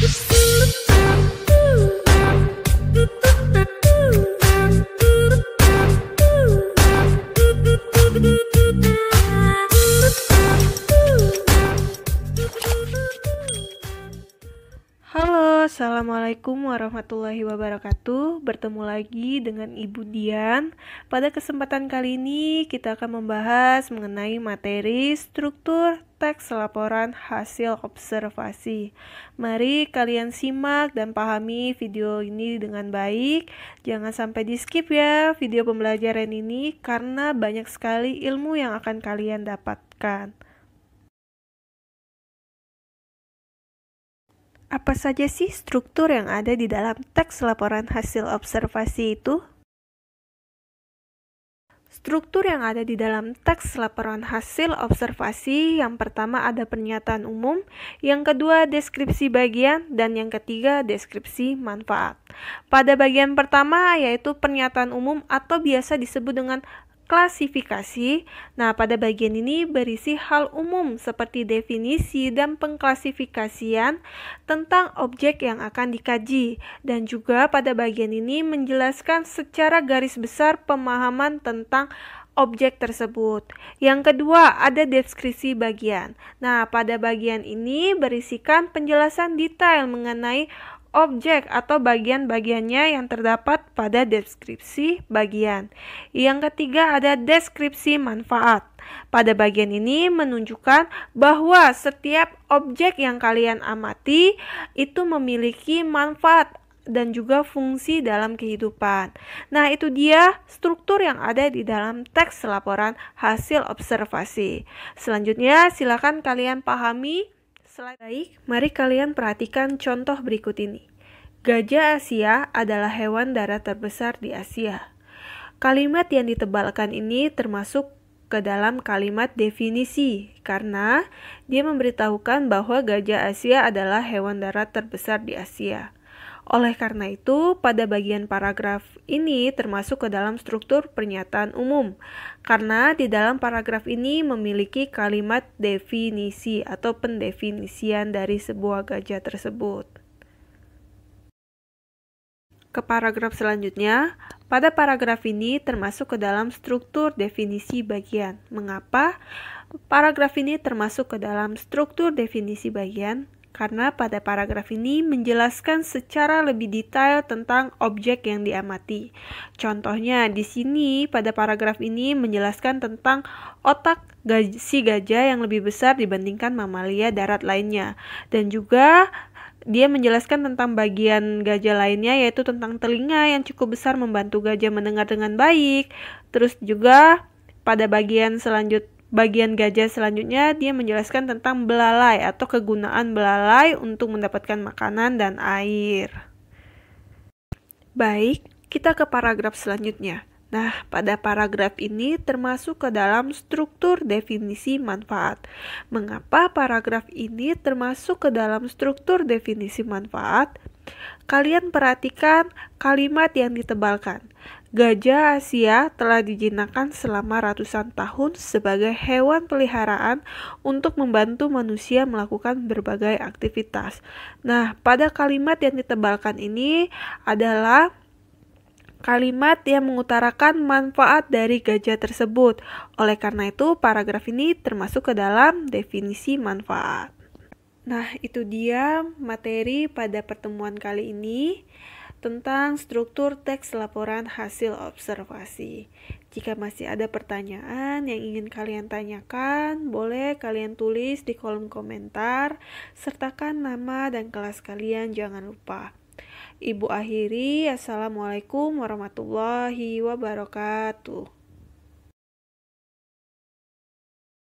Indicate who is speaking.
Speaker 1: Halo, assalamualaikum warahmatullahi wabarakatuh. Bertemu lagi dengan Ibu Dian. Pada kesempatan kali ini kita akan membahas mengenai materi struktur teks laporan hasil observasi. Mari kalian simak dan pahami video ini dengan baik. Jangan sampai di skip ya video pembelajaran ini karena banyak sekali ilmu yang akan kalian dapatkan. Apa saja sih struktur yang ada di dalam teks laporan hasil observasi itu? Struktur yang ada di dalam teks laporan hasil observasi, yang pertama ada pernyataan umum, yang kedua deskripsi bagian, dan yang ketiga deskripsi manfaat. Pada bagian pertama yaitu pernyataan umum atau biasa disebut dengan klasifikasi. Nah, pada bagian ini berisi hal umum seperti definisi dan pengklasifikasian tentang objek yang akan dikaji, dan juga pada bagian ini menjelaskan secara garis besar pemahaman tentang objek tersebut. Yang kedua, ada deskripsi bagian. Nah, pada bagian ini berisikan penjelasan detail mengenai objek atau bagian-bagiannya yang terdapat pada deskripsi bagian. Yang ketiga ada deskripsi manfaat. Pada bagian ini menunjukkan bahwa setiap objek yang kalian amati itu memiliki manfaat dan juga fungsi dalam kehidupan. Nah, itu dia struktur yang ada di dalam teks laporan hasil observasi. Selanjutnya, silakan kalian pahami. Baik, mari kalian perhatikan contoh berikut ini. Gajah Asia adalah hewan darat terbesar di Asia. Kalimat yang ditebalkan ini termasuk ke dalam kalimat definisi karena dia memberitahukan bahwa gajah Asia adalah hewan darat terbesar di Asia. Oleh karena itu, pada bagian paragraf ini termasuk ke dalam struktur pernyataan umum, karena di dalam paragraf ini memiliki kalimat definisi atau pendefinisian dari sebuah gajah tersebut. Ke paragraf selanjutnya, pada paragraf ini termasuk ke dalam struktur definisi bagian. Mengapa? Paragraf ini termasuk ke dalam struktur definisi bagian karena pada paragraf ini menjelaskan secara lebih detail tentang objek yang diamati. Contohnya di sini pada paragraf ini menjelaskan tentang otak si gajah yang lebih besar dibandingkan mamalia darat lainnya, dan juga dia menjelaskan tentang bagian gajah lainnya yaitu tentang telinga yang cukup besar membantu gajah mendengar dengan baik. Terus juga pada bagian gajah selanjutnya dia menjelaskan tentang belalai atau kegunaan belalai untuk mendapatkan makanan dan air. Baik, kita ke paragraf selanjutnya. Nah, pada paragraf ini termasuk ke dalam struktur definisi manfaat. Mengapa paragraf ini termasuk ke dalam struktur definisi manfaat? Kalian perhatikan kalimat yang ditebalkan. Gajah Asia telah dijinakkan selama ratusan tahun sebagai hewan peliharaan untuk membantu manusia melakukan berbagai aktivitas. Nah, pada kalimat yang ditebalkan ini adalah kalimat yang mengutarakan manfaat dari gajah tersebut. Oleh karena itu, paragraf ini termasuk ke dalam definisi manfaat. Nah, itu dia materi pada pertemuan kali ini tentang struktur teks laporan hasil observasi. Jika masih ada pertanyaan yang ingin kalian tanyakan, boleh kalian tulis di kolom komentar, sertakan nama dan kelas kalian, jangan lupa. Ibu akhiri, Assalamualaikum warahmatullahi wabarakatuh.